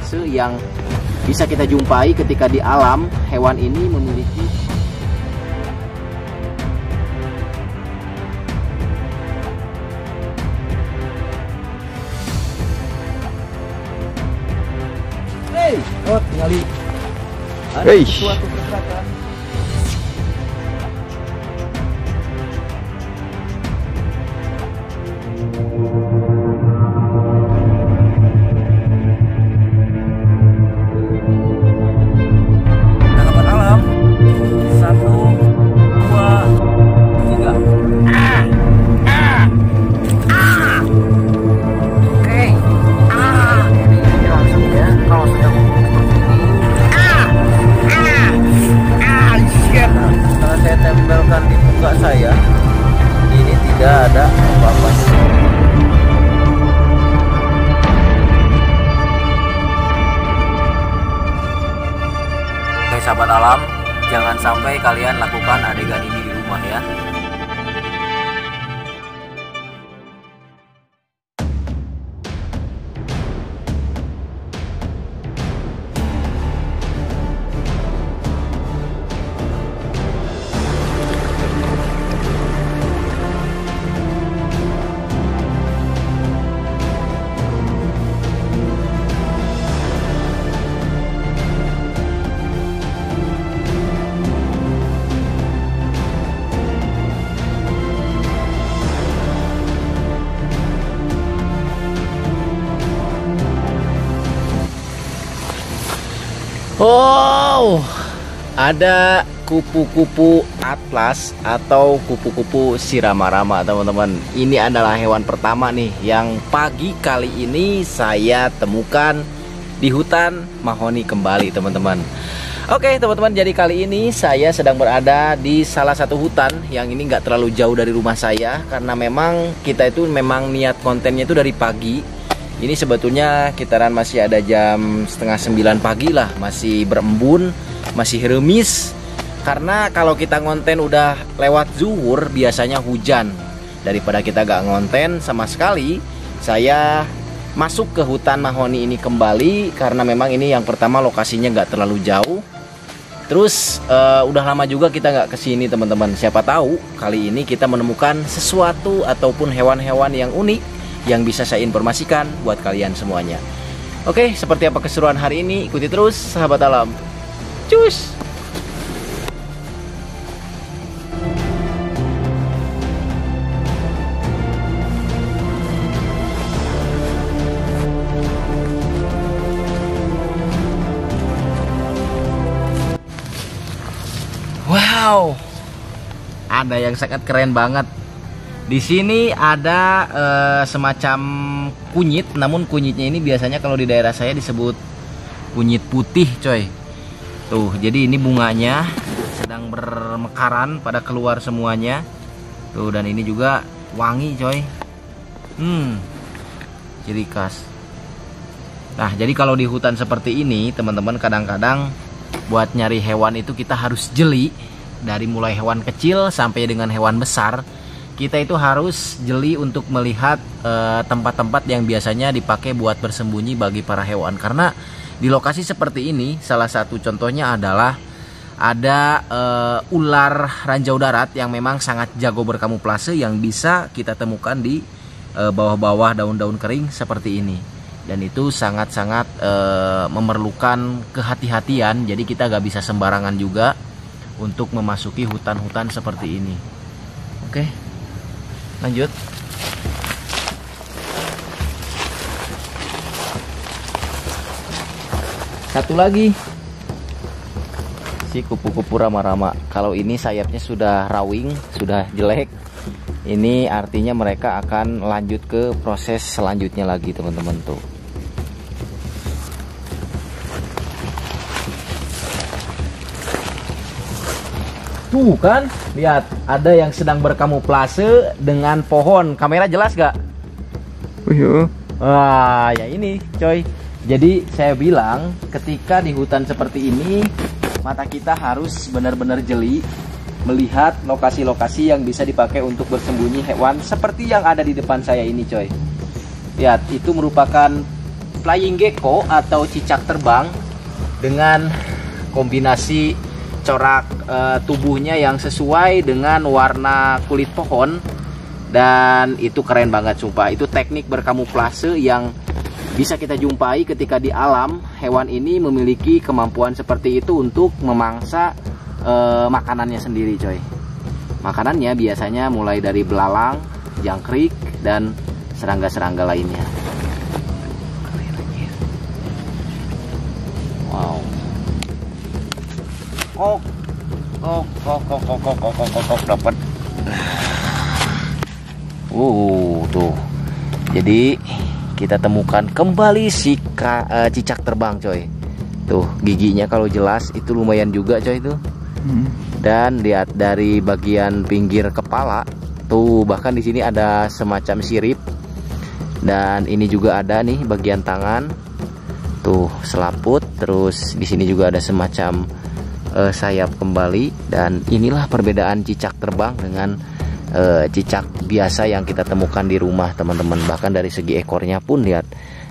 kamuflase yang bisa kita jumpai ketika di alam. Hewan ini memiliki tinggali ada suatu pergerakan. Tempelkan di muka saya, ini tidak ada apa-apa. Oke sahabat alam, jangan sampai kalian lakukan adegan ini di rumah ya. Oh, ada kupu-kupu atlas atau kupu-kupu sirama-rama teman-teman. Ini adalah hewan pertama nih yang pagi kali ini saya temukan di hutan mahoni kembali teman-teman. Oke teman-teman, jadi kali ini saya sedang berada di salah satu hutan yang ini nggak terlalu jauh dari rumah saya, karena memang kita itu memang niat kontennya itu dari pagi. Ini sebetulnya kitaran masih ada jam setengah 9 pagi lah, masih berembun, masih remis. Karena kalau kita ngonten udah lewat zuhur biasanya hujan. Daripada kita gak ngonten sama sekali, saya masuk ke hutan mahoni ini kembali. Karena memang ini yang pertama lokasinya gak terlalu jauh. Terus udah lama juga kita gak kesini teman-teman. Siapa tahu kali ini kita menemukan sesuatu ataupun hewan-hewan yang unik yang bisa saya informasikan buat kalian semuanya. Oke, seperti apa keseruan hari ini? Ikuti terus sahabat alam. Cus. Wow, ada yang sangat keren banget. Di sini ada semacam kunyit, namun kunyitnya ini biasanya kalau di daerah saya disebut kunyit putih, coy. Tuh, jadi ini bunganya sedang bermekaran pada keluar semuanya. Tuh, dan ini juga wangi, coy. Ciri khas. Nah, jadi kalau di hutan seperti ini, teman-teman, kadang-kadang buat nyari hewan itu kita harus jeli. Dari mulai hewan kecil sampai dengan hewan besar. Kita itu harus jeli untuk melihat tempat-tempat yang biasanya dipakai buat bersembunyi bagi para hewan. Karena di lokasi seperti ini, salah satu contohnya adalah ada ular ranjau darat yang memang sangat jago berkamuflase, yang bisa kita temukan di bawah-bawah daun-daun kering seperti ini. Dan itu sangat-sangat memerlukan kehati-hatian. Jadi kita gak bisa sembarangan juga untuk memasuki hutan-hutan seperti ini. Oke, lanjut. Satu lagi, si kupu-kupu rama-rama. Kalau ini sayapnya sudah rawing, sudah jelek, ini artinya mereka akan lanjut ke proses selanjutnya lagi, teman-teman. Tuh, tuh kan, lihat, ada yang sedang berkamuflase dengan pohon. Kamera jelas gak? Oh iya. Wah, ya ini coy. Jadi saya bilang, ketika di hutan seperti ini, mata kita harus benar-benar jeli melihat lokasi-lokasi yang bisa dipakai untuk bersembunyi hewan seperti yang ada di depan saya ini, coy. Lihat, itu merupakan flying gecko atau cicak terbang dengan kombinasi corak tubuhnya yang sesuai dengan warna kulit pohon. Dan itu keren banget sumpah. Itu teknik berkamuflase yang bisa kita jumpai ketika di alam. Hewan ini memiliki kemampuan seperti itu untuk memangsa makanannya sendiri coy. Makanannya biasanya mulai dari belalang, jangkrik, dan serangga-serangga lainnya. Wow. Dapat. Tuh. Jadi kita temukan kembali si cicak terbang coy. Tuh giginya kalau jelas itu lumayan juga coy itu. Dan lihat dari bagian pinggir kepala tuh, bahkan di sini ada semacam sirip. Dan ini juga ada nih bagian tangan. Tuh selaput. Terus di sini juga ada semacam sayap kembali. Dan inilah perbedaan cicak terbang dengan cicak biasa yang kita temukan di rumah teman-teman. Bahkan dari segi ekornya pun lihat,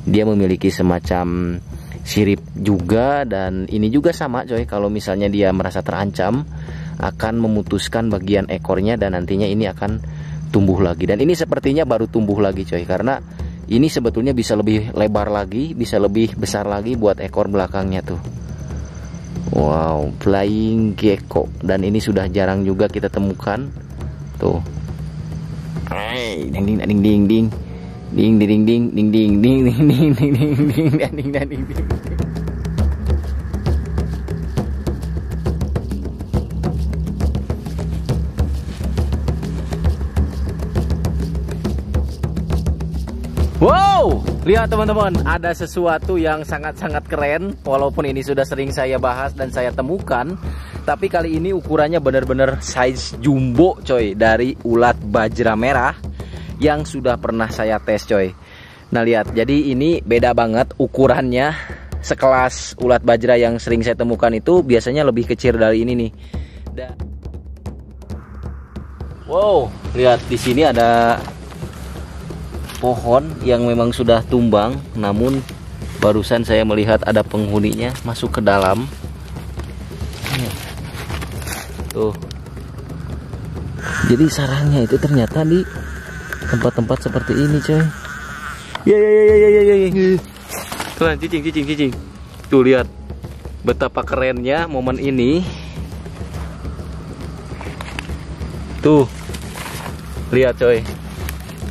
dia memiliki semacam sirip juga. Dan ini juga sama coy, kalau misalnya dia merasa terancam akan memutuskan bagian ekornya dan nantinya ini akan tumbuh lagi. Dan ini sepertinya baru tumbuh lagi coy, karena ini sebetulnya bisa lebih lebar lagi, bisa lebih besar lagi buat ekor belakangnya tuh. Wow, flying gecko. Dan ini sudah jarang juga kita temukan. Tuh. Ding ding ding ding ding. Ding ding ding ding ding ding ding ding ding ding ding ding ding ding. Wow, lihat teman-teman, ada sesuatu yang sangat-sangat keren. Walaupun ini sudah sering saya bahas dan saya temukan, tapi kali ini ukurannya benar-benar size jumbo coy, dari ulat bajra merah yang sudah pernah saya tes coy. Nah lihat, jadi ini beda banget ukurannya. Sekelas ulat bajra yang sering saya temukan itu biasanya lebih kecil dari ini nih. Wow, lihat di sini ada pohon yang memang sudah tumbang, namun barusan saya melihat ada penghuninya masuk ke dalam. Tuh. Jadi sarangnya itu ternyata di tempat-tempat seperti ini, coy. Ya. Tuh, cicing. Tuh lihat betapa kerennya momen ini. Tuh. Lihat, coy.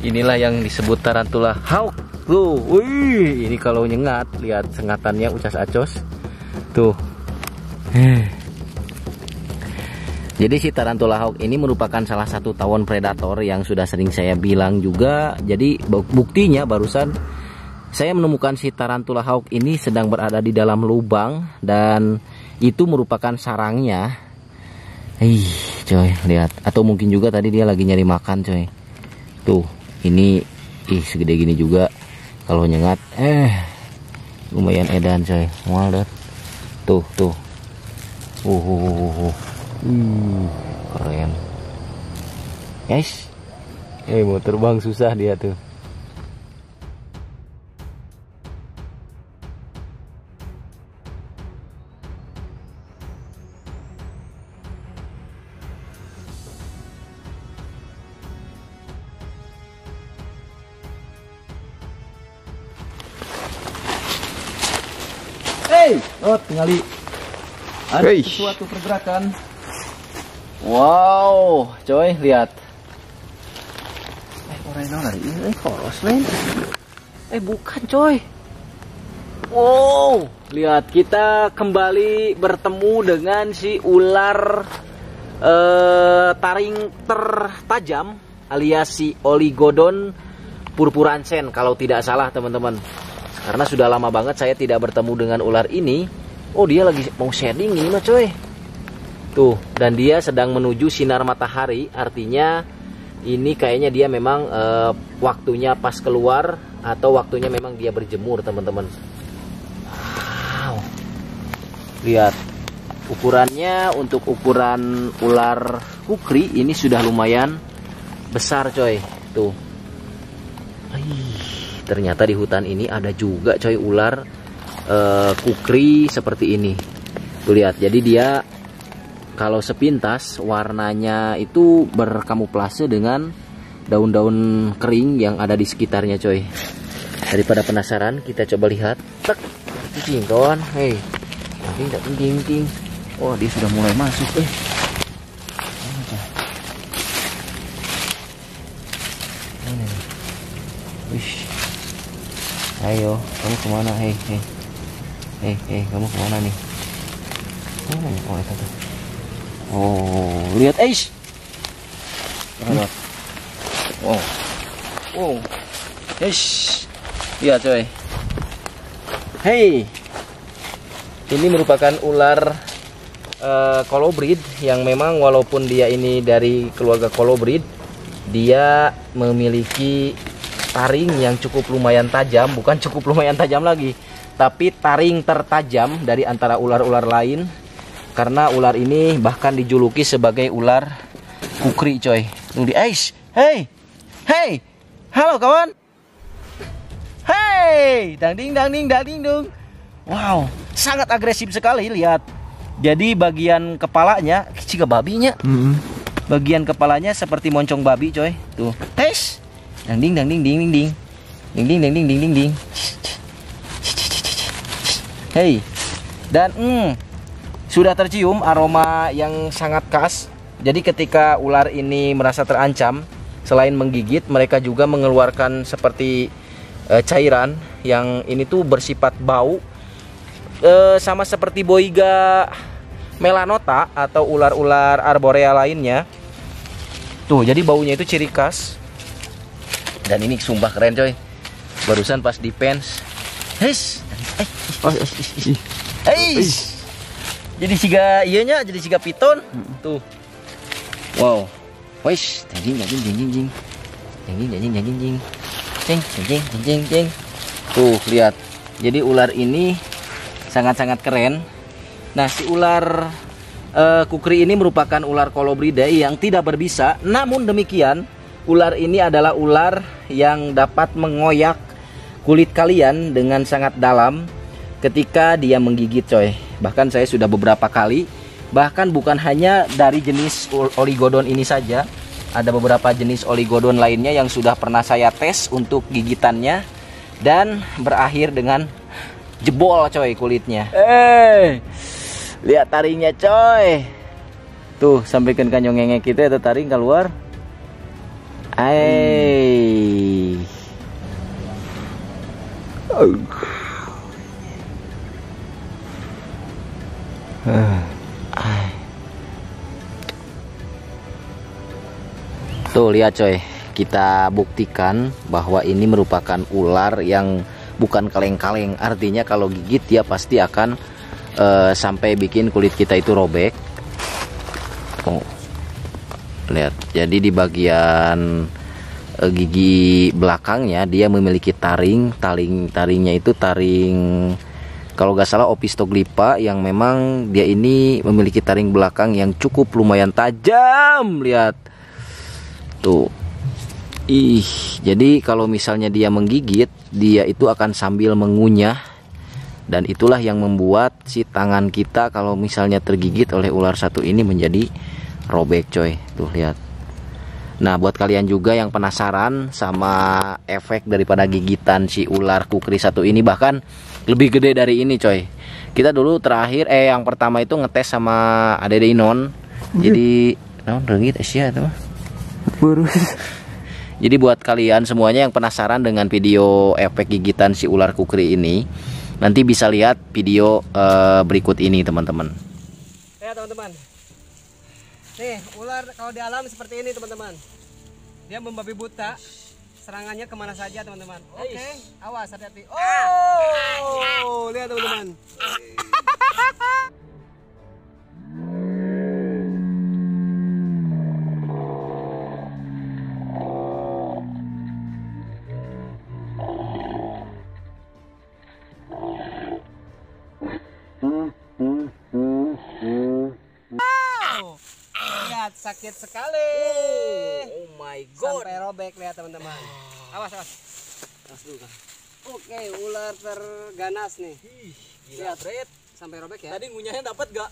Inilah yang disebut tarantula hawk. Tuh, wih, ini kalau nyengat, lihat sengatannya ucas acos. Tuh. Jadi si tarantula hawk ini merupakan salah satu tawon predator yang sudah sering saya bilang juga. Jadi buktinya barusan saya menemukan si tarantula hawk ini sedang berada di dalam lubang dan itu merupakan sarangnya. Coy, lihat. Atau mungkin juga tadi dia lagi nyari makan, coy. Tuh. Ini segede gini juga kalau nyengat lumayan edan coy. Mual tuh keren guys. Mau terbang susah dia tuh. Tinggali ada sesuatu pergerakan. Wow, coy, lihat. Poros lain. Bukan, coy. Wow, lihat, kita kembali bertemu dengan si ular taring tertajam alias si Oligodon purpuransen kalau tidak salah, teman-teman. Karena sudah lama banget saya tidak bertemu dengan ular ini. Oh, dia lagi mau shedding ini mah coy. Tuh, dan dia sedang menuju sinar matahari. Artinya ini kayaknya dia memang waktunya pas keluar atau waktunya memang dia berjemur, teman-teman. Wow. Lihat. Ukurannya untuk ukuran ular kukri ini sudah lumayan besar coy. Tuh. ternyata di hutan ini ada juga coy ular kukri seperti ini. Tuh lihat, jadi dia kalau sepintas warnanya itu berkamuflase dengan daun-daun kering yang ada di sekitarnya coy. Daripada penasaran, kita coba lihat. Tek, cing kawan, hei, ting. Oh, dia sudah mulai masuk. Wish. Ayo, kamu kemana? Hei, kamu kemana nih? Oh, itu tuh. Oh, lihat, Aish. Oh, Aish. Lihat, coy. Hei, ini merupakan ular kolobrid yang memang walaupun dia ini dari keluarga kolobrid, dia memiliki taring yang cukup lumayan tajam, bukan cukup lumayan tajam lagi, tapi taring tertajam dari antara ular-ular lain. Karena ular ini bahkan dijuluki sebagai ular kukri coy. Tuh di Aish. Hey, halo kawan. Hey, dang ding. Wow, sangat agresif sekali, lihat. Jadi bagian kepalanya, jika babinya, bagian kepalanya seperti moncong babi coy. Tuh, tes. Dang ding. Hey, dan sudah tercium aroma yang sangat khas. Jadi ketika ular ini merasa terancam, selain menggigit, mereka juga mengeluarkan seperti cairan yang ini tuh bersifat bau, sama seperti Boiga melanota atau ular-ular arborea lainnya. Tuh, jadi baunya itu ciri khas. Dan ini sumpah keren coy. Barusan pas di pens. Jadi siga iyanya jadi siga piton. Tuh. Wow. Wesh, jing. Tuh, lihat. Jadi ular ini sangat-sangat keren. Nah, si ular kukri ini merupakan ular Colubridae yang tidak berbisa. Namun demikian, ular ini adalah ular yang dapat mengoyak kulit kalian dengan sangat dalam ketika dia menggigit coy. Bahkan saya sudah beberapa kali, bahkan bukan hanya dari jenis oligodon ini saja, ada beberapa jenis oligodon lainnya yang sudah pernah saya tes untuk gigitannya dan berakhir dengan jebol coy kulitnya. Lihat taringnya coy. Tuh, sampaikan kanyong ngenge kita ada taring keluar. Tuh lihat coy, kita buktikan bahwa ini merupakan ular yang bukan kaleng-kaleng. Artinya kalau gigit dia pasti akan sampai bikin kulit kita itu robek. Oh, lihat, jadi di bagian gigi belakangnya dia memiliki taringnya itu taring, kalau nggak salah Opistoglypha, yang memang dia ini memiliki taring belakang yang cukup lumayan tajam. Lihat tuh, jadi kalau misalnya dia menggigit, dia itu akan sambil mengunyah, dan itulah yang membuat si tangan kita kalau misalnya tergigit oleh ular satu ini menjadi robek coy. Tuh lihat. Nah, buat kalian juga yang penasaran sama efek daripada gigitan si ular kukri satu ini, bahkan lebih gede dari ini coy. Kita dulu terakhir yang pertama itu ngetes sama Adede Inon. Jadi naon reungit Asia itu mah. Jadi buat kalian semuanya yang penasaran dengan video efek gigitan si ular kukri ini, nanti bisa lihat video berikut ini teman-teman. Ya teman-teman, nih ular kalau di alam seperti ini teman-teman. Dia membabi buta, serangannya kemana saja teman-teman. Oke, awas hati-hati. Oh, lihat teman-teman. Lihat, sakit sekali. Oh my god. Sampai robek, lihat teman-teman. Awas. Oke, ular terganas nih. Gila, Fred. Sampai robek ya. Tadi ngunyahnya dapat gak?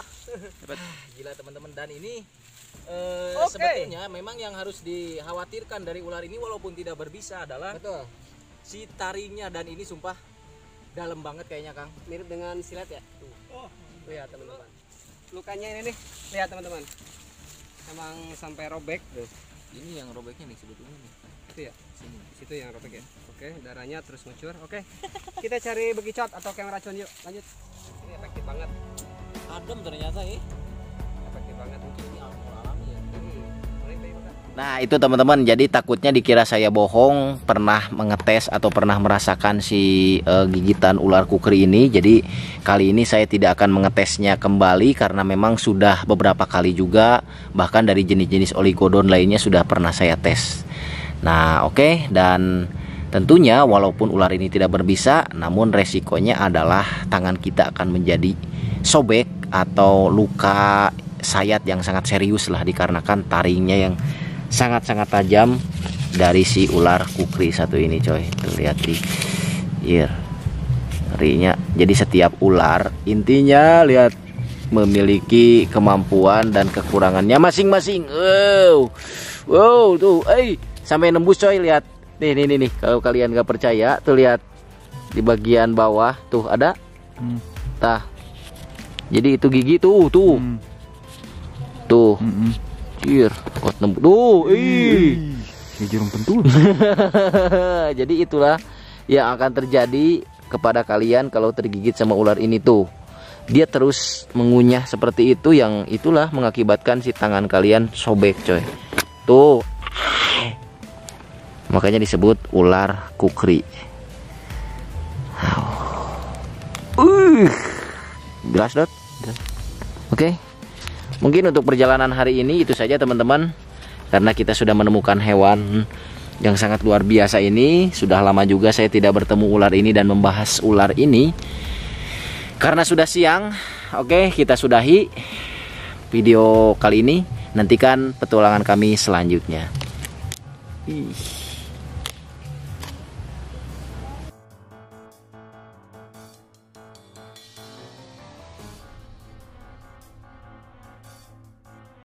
Dapat. Gila teman-teman, dan ini Oke. sebetulnya memang yang harus dikhawatirkan dari ular ini walaupun tidak berbisa adalah Betul. si taringnya, dan ini sumpah dalam banget kayaknya Kang. Mirip dengan silet ya. Tuh ya teman-teman. Lukanya ini nih, lihat teman-teman. Emang sampai robek tuh. Ini yang robeknya nih sebetulnya nih. Itu ya. Sini. Situ yang robek ya. Oke, darahnya terus ngucur. Oke. Kita cari bekicot atau kamera racun yuk. Lanjut. Ini efektif banget. Adem ternyata ya. Efektif banget. Ini alami ya. Boleh bayi makan. Nah itu teman-teman, jadi takutnya dikira saya bohong pernah mengetes atau pernah merasakan si gigitan ular kukri ini. Jadi kali ini saya tidak akan mengetesnya kembali karena memang sudah beberapa kali juga, bahkan dari jenis-jenis oligodon lainnya sudah pernah saya tes. Nah oke, dan tentunya walaupun ular ini tidak berbisa, namun resikonya adalah tangan kita akan menjadi sobek atau luka sayat yang sangat serius lah, dikarenakan taringnya yang sangat-sangat tajam dari si ular kukri satu ini coy. Tuh lihat di taringnya. Jadi setiap ular intinya lihat memiliki kemampuan dan kekurangannya masing-masing. Wow tuh, sampai nembus coy, lihat. Nih, kalau kalian gak percaya, tuh lihat di bagian bawah tuh ada. Tah. Jadi itu gigi tuh. Tuh. Kok nembus. Tuh, jarum pentul. Jadi itulah yang akan terjadi kepada kalian kalau tergigit sama ular ini tuh. Dia terus mengunyah seperti itu, yang itulah mengakibatkan si tangan kalian sobek coy. Tuh. Makanya disebut ular kukri. Jelas dot? Oke. Mungkin untuk perjalanan hari ini itu saja teman-teman. Karena kita sudah menemukan hewan yang sangat luar biasa ini. Sudah lama juga saya tidak bertemu ular ini dan membahas ular ini. Karena sudah siang. Oke, kita sudahi video kali ini. Nantikan petualangan kami selanjutnya.